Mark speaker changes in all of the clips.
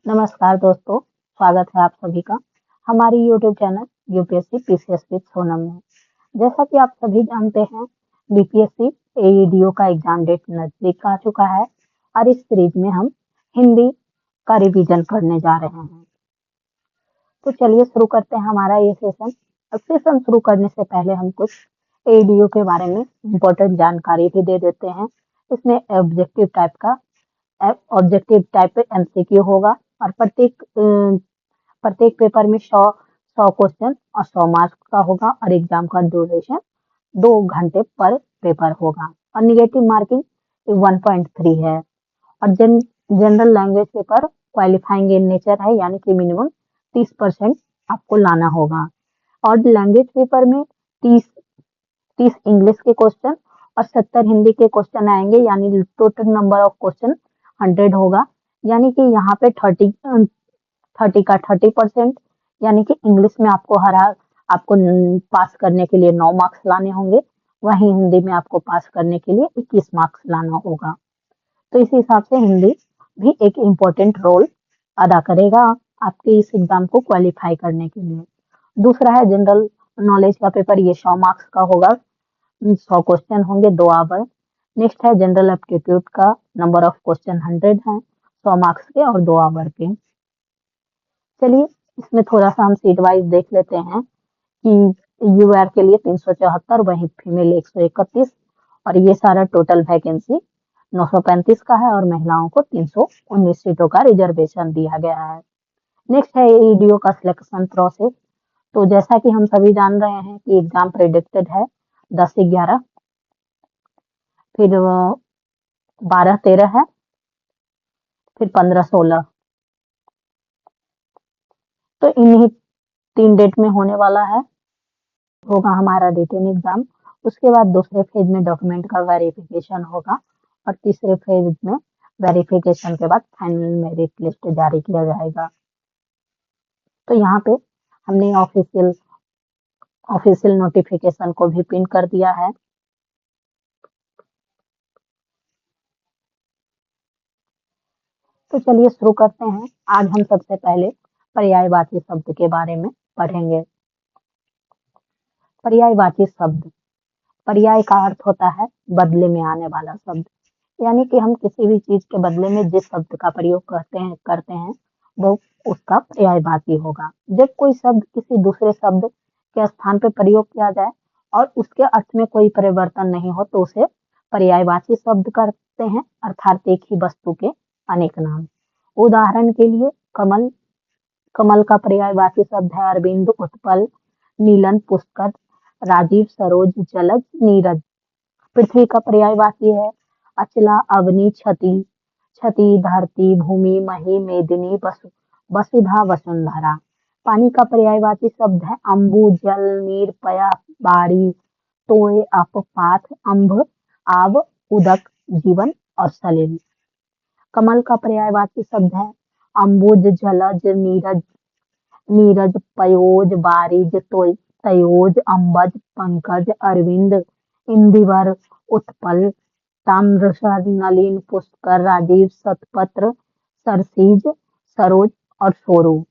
Speaker 1: नमस्कार दोस्तों, स्वागत है आप सभी का हमारी YouTube channel UPSC PCS with Sonam में। जैसा कि आप सभी जानते हैं, बीपीएससी एईडीओ का एग्जाम डेट नजदीक आ चुका है और इस सीरीज में हम हिंदी का रिवीजन करने जा रहे हैं। तो चलिए शुरू करते हैं हमारा ये सेशन। अब सेशन शुरू करने से पहले हम कुछ एईडीओ के बारे में इम्पोर्टेंट जानकारी भी दे देते हैं। इसमें ऑब्जेक्टिव टाइप एमसीक्यू होगा और प्रत्येक पेपर में 100 क्वेश्चन और 100 मार्क्स का होगा और एग्जाम का ड्यूरेशन 2 घंटे पर पेपर होगा और निगेटिव मार्किंग 1.3 है। और general language paper qualifying in nature है, यानी कि मिनिमम 30% आपको लाना होगा। और लैंग्वेज पेपर में 30 इंग्लिश के क्वेश्चन और 70 हिंदी के क्वेश्चन आएंगे, यानी टोटल नंबर ऑफ क्वेश्चन 100 होगा। यानी कि यहाँ पे 30 का 30%, यानी कि इंग्लिश में आपको पास करने के लिए 9 मार्क्स लाने होंगे, वहीं हिंदी में आपको पास करने के लिए 21 मार्क्स लाना होगा। तो इस हिसाब से हिंदी भी एक इम्पोर्टेंट रोल अदा करेगा आपके इस एग्जाम को क्वालिफाई करने के लिए। दूसरा है जनरल नॉलेज का पेपर, ये 100 मार्क्स का होगा, 100 क्वेश्चन होंगे 2 आवर। नेक्स्ट है जनरल एप्टीट्यूड का, नंबर ऑफ क्वेश्चन 100 हैं, 100 मार्क्स के और 2 आवर के। चलिए इसमें थोड़ा सा हम सीट वाइज देख लेते हैं कि यूआर के लिए 374, वहीं फीमेल 131 और ये सारा टोटल वैकेंसी 935 का है और महिलाओं को 319 सीटों का रिजर्वेशन दिया गया है। नेक्स्ट है ईडीओ का सिलेक्शन प्रोसेस। तो जैसा कि हम सभी जान रहे हैं कि एग्जाम प्रेडिक्टेड है 10-11, फिर 12-13 है, फिर 15-16। तो इन्हीं 3 डेट में होने वाला होगा हमारा रिटन एग्जाम। उसके बाद दूसरे फेज में डॉक्यूमेंट का वेरिफिकेशन होगा और तीसरे फेज में वेरिफिकेशन के बाद फाइनल मेरिट लिस्ट जारी किया जाएगा। तो यहाँ पे हमने ऑफिशियल नोटिफिकेशन को भी पिन कर दिया है। तो चलिए शुरू करते हैं। आज हम सबसे पहले पर्यायवाची शब्द के बारे में पढ़ेंगे। पर्यायवाची शब्द, पर्याय का अर्थ होता है बदले में आने वाला शब्द, यानी कि हम किसी भी चीज के बदले में जिस शब्द का प्रयोग करते हैं वो उसका पर्यायवाची होगा। जब कोई शब्द किसी दूसरे शब्द के स्थान पर प्रयोग किया जाए और उसके अर्थ में कोई परिवर्तन नहीं हो तो उसे पर्यायवाची शब्द करते हैं, अर्थात एक ही वस्तु के अनेक नाम। उदाहरण के लिए कमल, कमल का पर्यायवाची शब्द है अरविंद, उत्पल, नीलन, पुष्कर, राजीव, सरोज, जलज, नीरज। पृथ्वी का पर्यायवाची है अचला, अवनी, क्षति, क्षति, धरती, भूमि, मही, मेदिनी, वसुधा, वसुंधरा। पानी का पर्यायवाची शब्द है अम्बु, जल, नीर, पया, बाड़ी, तोय, अप, पाथ, अम्भ, आव, उदक, जीवन और सलिल। कमल का पर्यायवाची शब्द है अम्बुज, जलज, नीरज, नीरज, पयोज, बारिज, तयोज, अम्बज, पंकज, अरविंद, इंदिवर, उत्पल, ताम्रसर, नलिन, पुष्कर, राजीव, शतपत्र, सरसीज, सरोज और सोरू।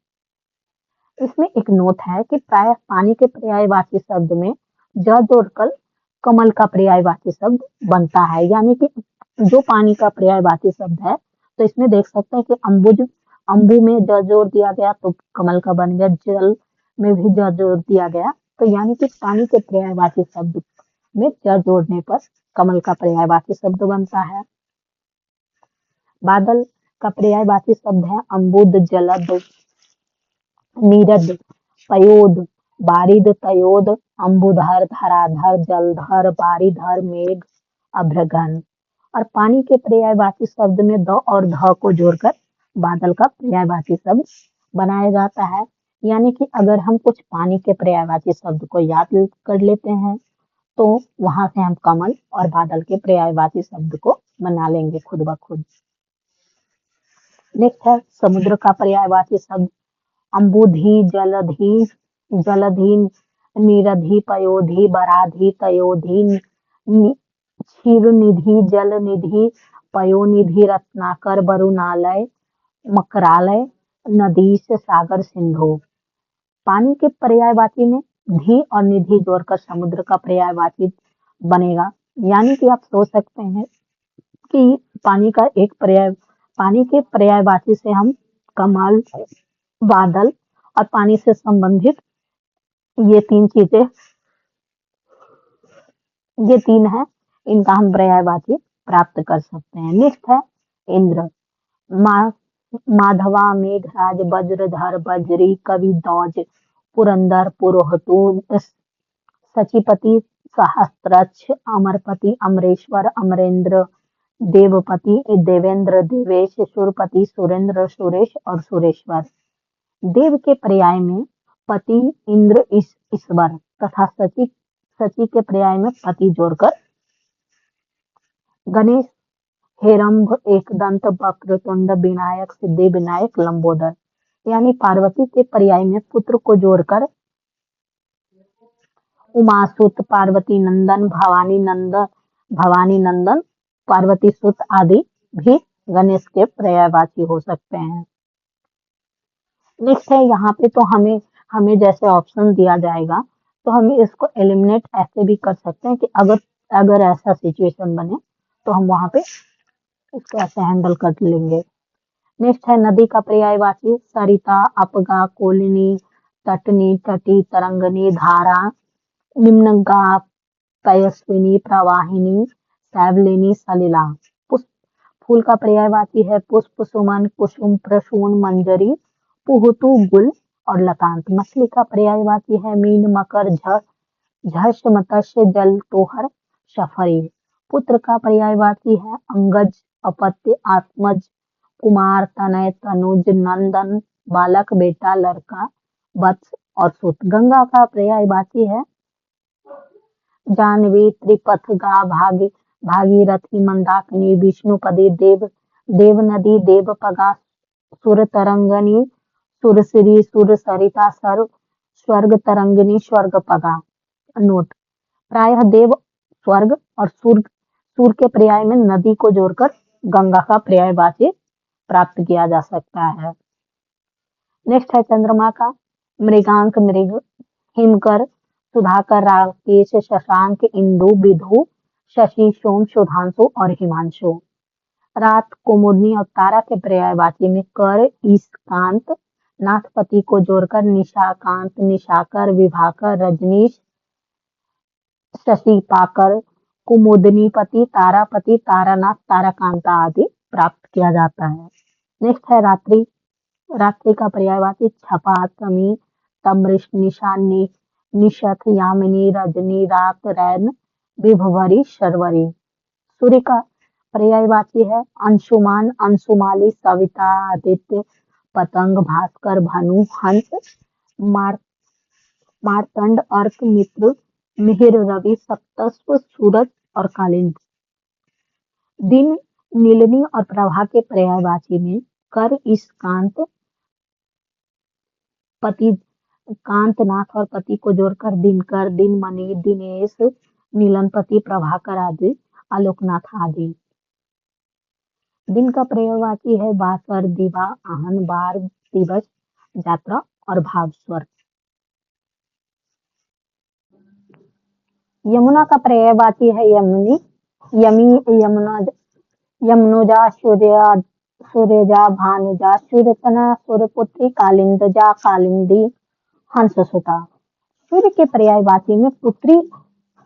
Speaker 1: इसमें एक नोट है कि प्रायः पानी के पर्यायवाची शब्द में ज जोड़कर कमल का पर्यायवाची शब्द बनता है, यानी कि जो पानी का पर्यायवाची शब्द है, तो इसमें देख सकते हैं कि अम्बु में ज जोड़ दिया गया तो कमल का बन गया, जल में भी ज जोड़ दिया गया, तो यानी कि पानी के पर्यायवाची शब्द में ज जोड़ने पर कमल का पर्यायवाची शब्द बनता है। बादल का पर्यायवाची शब्द है अम्बुद, जलद, नीरद, पयोद, बारिद, तयोद, अम्बुधर, धराधर, जलधर, बारिधर, मेघ, अभ्रगन। और पानी के पर्यायवाची शब्द में द और ध को जोड़कर बादल का पर्यायवाची शब्द बनाया जाता है। यानी कि अगर हम कुछ पानी के पर्यायवाची शब्द को याद कर लेते हैं तो वहां से हम कमल और बादल के पर्यायवाची शब्द को बना लेंगे खुद ब खुद। नेक्स्ट है समुद्र का पर्यायवाची शब्द अम्बुधि, जलधि, जलधि, निरधि, पयोधि, बराधि, तयोधि, क्षीरनिधि, जलनिधि, पयोनिधि, रत्नाकर, वरुणालय, मकरालय, नदी से सागर सिंधु। पानी के पर्यायवाची में धी और निधि जोड़कर समुद्र का पर्यायवाची बनेगा। यानी कि आप सोच सकते हैं कि पानी के पर्यायवाची से हम कमल, बादल और पानी से संबंधित ये तीन चीजें, ये तीन है, इनका हम पर्यायवाची प्राप्त कर सकते हैं। नेक्स्ट है इंद्र। मा माधवा, मेघराज, वज्रधर, बजरी, कवि, दौज, पुरंदर, पुरोहतु, सचिपति, सहस्त्रक्ष, अमरपति, अमरेश्वर, अमरेंद्र, देवपति, देवेंद्र, देवेश, सुरपति, सुरेंद्र, सुरेश और सुरेश्वर। देव के पर्याय में पति, इंद्र, ईश्वर तथा सची सची के पर्याय में पति जोड़कर गणेश, हेरंब, एकदंत, वक्रतुंड, विनायक, सिद्धि विनायक, लंबोदर। यानी पार्वती के पर्याय में पुत्र को जोड़कर उमासुत, पार्वती नंदन, भवानी नंदन, पार्वती सुत आदि भी गणेश के पर्यायवाची हो सकते हैं। नेक्स्ट है यहाँ पे तो हमें हमें जैसे ऑप्शन दिया जाएगा तो हम इसको एलिमिनेट ऐसे भी कर सकते हैं कि अगर अगर ऐसा सिचुएशन बने तो हम वहां पे इसको ऐसे हैंडल कर लेंगे। नेक्स्ट है नदी का पर्यायवाची सरिता, अपगा, कोलिनी, तटनी, तटी, तरंगनी, धारा, निम्नगा, पयस्विनी, प्रवाहिनी, सैवलिनी, सलिला। पुष्प फूल का पर्यायवाची है पुष्प, सुमन, कुसुम, प्रसून, मंजरी, पुहुतु, गुल और लतांत। मछली का पर्यायवाची है मीन, मकर, झर्ष, मत्स्य, जल, तोहर, शफरी। पुत्र का पर्यायवाची है अंगज, अपत्य, आत्मज, कुमार, तनय, तनुज, नंदन, बालक, बेटा, लड़का, वत्स और सुत। गंगा का पर्यायवाची है जाह्नवी, त्रिपथगा, भागीरथी, मंदाकिनी, विष्णुपदी, देवनदी, देवपगा, सुरतरंगिणी, सुरसिरी, सुरसरिता, स्वर्ग तरंगिनी, स्वर्गपगा। नोट: प्रायः देव, स्वर्ग और सूर के पर्याय में नदी को जोड़कर गंगा का पर्यायवाची प्राप्त किया जा सकता है। नेक्स्ट है चंद्रमा का मृगांक, मृग, हिमकर, सुधाकर, राकेश, शशांक, इंदु, विधु, शशि, सोम, सुधांशु और हिमांशु। रात, कुमुदनी और तारा के पर्यायवाची में कर, ईशकांत, नाथपति को जोड़कर निशाकांत, निशाकर, विभाकर, रजनीश, शशिपाकर, कुमुदनीपति, तारापति, तारानाथ, ताराकांता आदि प्राप्त किया जाता है। नेक्स्ट है रात्रि। रात्रि का पर्यायवाची छपा, तमी, तमृष, निशानी, निशथ, यामिनी, रजनी, रात, रैन, विभवरी, शर्वरी। सूर्य का पर्यायवाची है अंशुमान, अंशुमाली, सविता, आदित्य, पतंग, भास्कर, भानु, हंस, मार्तंड, अर्क, मित्र, मिहिर, रवि, सप्तस्व, सूरज और कालिंद। दिन, नीलनी और प्रभा के पर्यायवाची में कर, ईशकांत, पति, कांतनाथ और पति को जोड़कर दिनकर, दिनमणि, दिनेश, नीलनपति, प्रभाकर आदि, आलोकनाथ आदि। दिन का पर्यायवाची है बासर, दिवा, आहन, बार, दिवस, यात्रा और भावस्वर। यमुना का पर्यायवाची है यमुनी, यमी, यमुनोजा, सूर्यजा, भानुजा, सूर्यतना, सूर्यपुत्री, कालिंदजा, कालिंदी, हंससुता। सूर्य के पर्यायवाची में पुत्री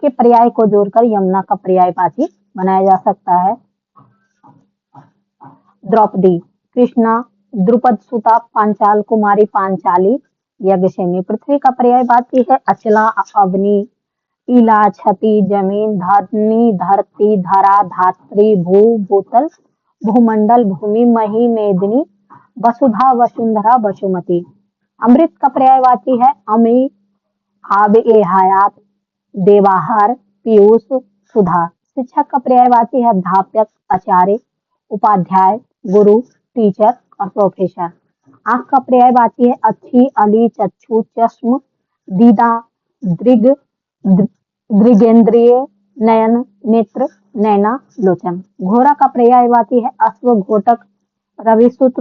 Speaker 1: के पर्याय को जोड़कर यमुना का पर्यायवाची बनाया जा सकता है। द्रौपदी, कृष्णा, द्रुपद सुता, पांचाल कुमारी, पांचाली, यज्ञसेनी। पृथ्वी का पर्यायवाची है अचला, अवनी, इला, छति, जमीन, धरनी, धरती, धरा, धात्री, भूतल, भूमंडल, भूमि, मही, मेदिनी, वसुधा, वसुंधरा, वसुमती। अमृत का पर्यायवाची है अमृत, आब ए हयात, देवाहार, पीयूष, सुधा। शिक्षक का पर्यायवाची है अध्यापक, आचार्य, उपाध्याय, गुरु, टीचर और प्रोफेसर। आंख का पर्यायवाची है अच्छी, अली, चक्षु, चश्म, दीदा, दृग, दृगेंद्रिय, नयन, नेत्र, नैना, लोचन। घोड़ा का पर्यायवाची है अश्व, घोटक, रविसुत,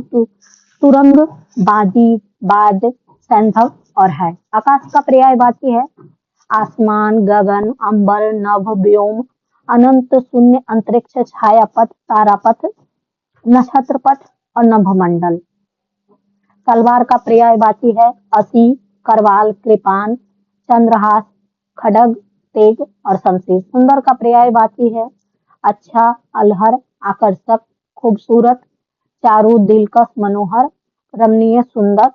Speaker 1: सुरंग, बाजी, बाज, सैंधव और है। आकाश का पर्यायवाची है आसमान, गगन, अंबर, नभ, व्योम, अनंत, शून्य, अंतरिक्ष, छायापथ, तारापथ, नक्षत्र पथ और नभमंडल। तलवार का पर्यायवाची है असी, करवाल, कृपान, चंद्रहास, खड्ग, तेज और शमशीर। सुंदर का पर्यायवाची है अच्छा, अलहर, आकर्षक, खूबसूरत, चारु, दिलकश, मनोहर, रमणीय, सुंदर,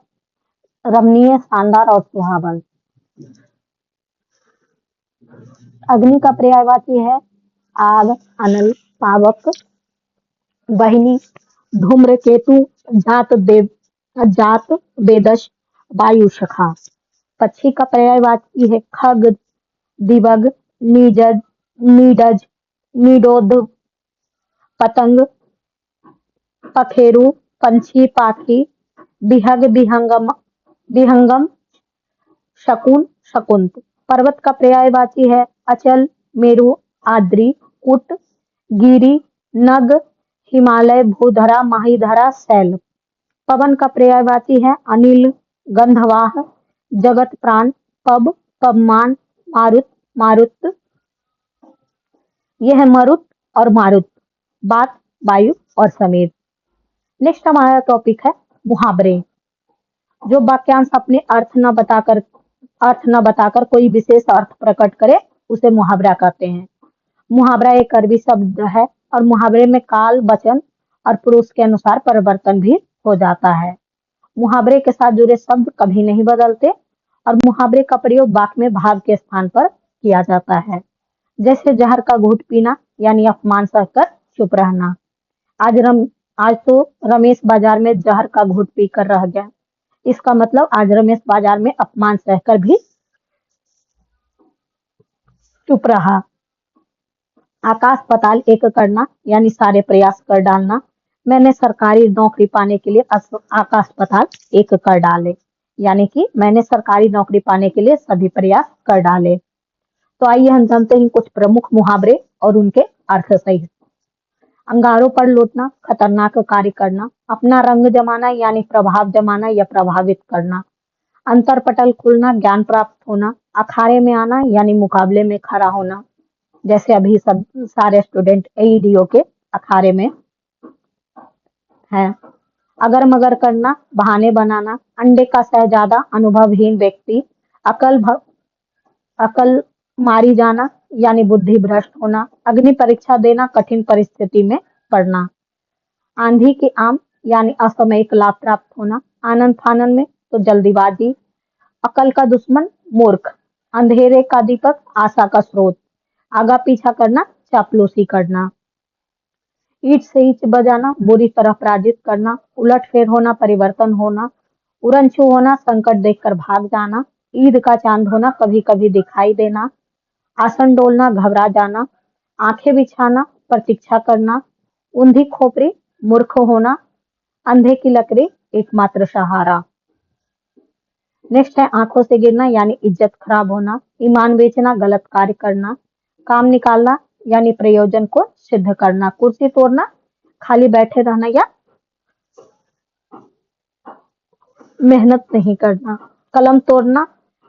Speaker 1: रमणीय, शानदार और सुहावन। अग्नि का पर्यायवाची है आग, अनल, पावक, वहिनी, धूम्र, केतु, जात, जात, बेदश, वायु, सखा। पक्षी का पर्यायवाची है खग, दिवग, नीजद, नीडज, नीडोध, पतंग, पखेरु, पंछी, पाखी, बिहग, बिहंगम, विहंगम, शकुन, शकुंत। पर्वत का पर्यायवाची है अचल, मेरु, आद्री, कुट, गिरी, नग, हिमालय, भूधरा, माहीधरा, शैल। पवन का पर्यायवाची है अनिल, गंधवाह, जगत प्राण, पब, पवमान, मारुत, मारुत। यह है मरुत और मारुत, बात, वायु और समीर। नेक्स्ट हमारा टॉपिक है मुहावरे। जो वाक्यांश अपने अर्थ न बताकर कोई विशेष अर्थ प्रकट करे उसे मुहावरा कहते हैं। मुहावरा एक अरबी शब्द है और मुहावरे में काल, वचन और पुरुष के अनुसार परिवर्तन भी हो जाता है। मुहावरे के साथ जुड़े शब्द कभी नहीं बदलते और मुहावरे का प्रयोग वाक्य में भाव के स्थान पर किया जाता है। जैसे जहर का घूंट पीना यानी अपमान सहकर चुप रहना। आज तो रमेश बाजार में जहर का घूंट पीकर रह गया। इसका मतलब आज रमेश बाजार में अपमान सहकर भी चुप रहा। आकाश पताल एक करना यानी सारे प्रयास कर डालना। मैंने सरकारी नौकरी पाने के लिए आकाश पताल एक कर डाले, यानी कि मैंने सरकारी नौकरी पाने के लिए सभी प्रयास कर डाले। तो आइए हम जानते हैं कुछ प्रमुख मुहावरे और उनके अर्थ सहित। अंगारों पर लौटना, खतरनाक कार्य करना। अपना रंग जमाना यानी प्रभाव जमाना या प्रभावित करना। अंतरपटल खुलना, ज्ञान प्राप्त होना। अखाड़े में आना यानी मुकाबले में खड़ा होना। जैसे अभी सब सारे स्टूडेंट एईडीओ के अखाड़े में हैं। अगर मगर करना, बहाने बनाना। अंडे का शहजादा, अनुभवहीन व्यक्ति। अकल मारी जाना यानी बुद्धि भ्रष्ट होना। अग्नि परीक्षा देना, कठिन परिस्थिति में पड़ना। आंधी की आम यानी असामयिक लाभ प्राप्त होना। आनंद फानन में तो जल्दीबाजी। अकल का दुश्मन मूर्ख। अंधेरे का दीपक आशा का स्रोत। आगा पीछा करना, चापलूसी करना। ईंट से ईंट बजाना, बुरी तरह पराजित करना। उलट फेर होना, परिवर्तन होना। उड़नछू होना, संकट देखकर भाग जाना। ईद का चांद होना, कभी कभी दिखाई देना। आसन डोलना, घबरा जाना। आंखें बिछाना, प्रतीक्षा करना। ऊंधी खोपड़ी, मूर्ख होना। अंधे की लकड़ी, एकमात्र सहारा। नेक्स्ट है आंखों से गिरना यानी इज्जत खराब होना। ईमान बेचना, गलत कार्य करना। काम निकालना यानी प्रयोजन को सिद्ध करना। कुर्सी तोड़ना, खाली बैठे रहना या मेहनत नहीं करना। कलम तोड़ना,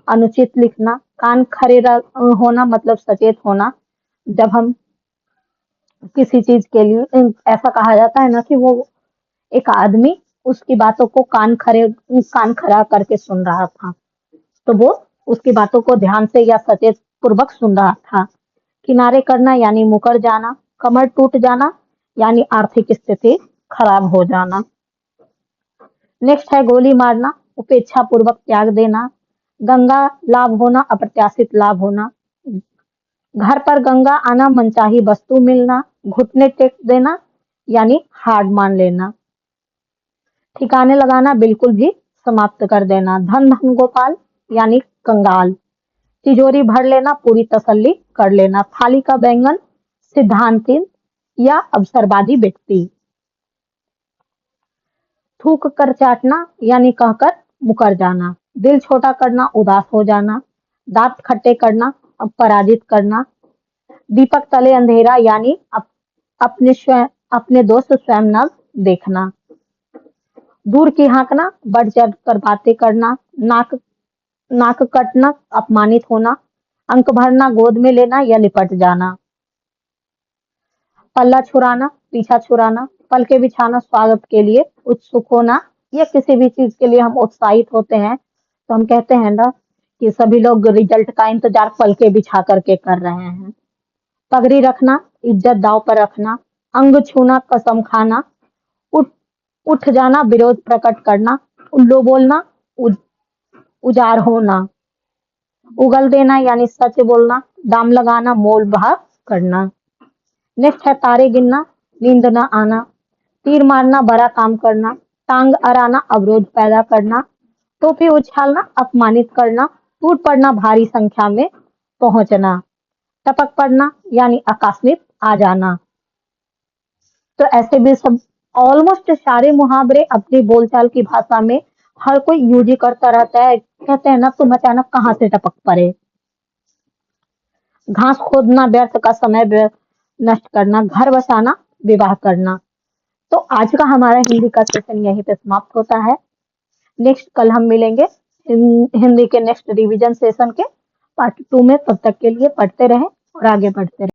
Speaker 1: अनुचित लिखना। कान खड़े होना मतलब सचेत होना। जब हम किसी चीज के लिए ऐसा कहा जाता है ना कि वो एक आदमी उसकी बातों को कान खड़ा करके सुन रहा था, तो वो उसकी बातों को ध्यान से या सचेत पूर्वक सुन रहा था। किनारे करना यानी मुकर जाना। कमर टूट जाना यानी आर्थिक स्थिति खराब हो जाना। नेक्स्ट है गोली मारना, उपेक्षा पूर्वक त्याग देना। गंगा लाभ होना, अप्रत्याशित लाभ होना। घर पर गंगा आना, मनचाही वस्तु मिलना। घुटने टेक देना यानी हार मान लेना। ठिकाने लगाना, बिल्कुल भी समाप्त कर देना। धन धन गोपाल यानी कंगाल। तिजोरी भर लेना, पूरी तसल्ली कर लेना। थाली का बैंगन, सिद्धांतिन या अवसरवादी व्यक्ति। थूक कर चाटना यानी कहकर मुकर जाना। दिल छोटा करना, उदास हो जाना। दांत खट्टे करना, पराजित करना। दीपक तले अंधेरा यानी अपने दोस्त स्वयं न देखना। दूर की हाँकना, बढ़ चढ़ कर बातें करना, नाक नाक कटना, अपमानित होना, अंक भरना, गोद में लेना या लिपट जाना, पल्ला छुड़ाना, पीछा छुड़ाना, पलके बिछाना, स्वागत के लिए उत्सुक होना, या किसी भी चीज के लिए हम उत्साहित होते हैं तो हम कहते हैं ना कि सभी लोग रिजल्ट का इंतजार पलके बिछा करके कर रहे हैं। पगड़ी रखना, इज्जत दांव पर रखना, अंग छूना, कसम खाना, उठ उठ जाना, विरोध प्रकट करना, उल्लू बोलना, उ, उजार होना, उगल देना यानी सच बोलना, दाम लगाना, मोल भाव करना। नेक्स्ट है तारे गिनना, नींद न आना, तीर मारना, बड़ा काम करना, टांग अड़ाना, अवरोध पैदा करना, टोपी उछालना, अपमानित करना, टूट पड़ना, भारी संख्या में पहुंचना, टपक पड़ना यानी आकस्मिक आ जाना। तो ऐसे भी सब ऑलमोस्ट सारे मुहावरे अपनी बोलचाल की भाषा में हर कोई यूज ही करता रहता है। कहते हैं ना तुम अचानक कहाँ से टपक पड़े। घास खोदना, व्यर्थ का समय नष्ट करना, घर बसाना, विवाह करना। तो आज का हमारा हिंदी का सेशन यहीं पे समाप्त होता है। नेक्स्ट कल हम मिलेंगे हिंदी के नेक्स्ट रिवीजन सेशन के पार्ट 2 में। तब तक के लिए पढ़ते रहें और आगे बढ़ते रहें।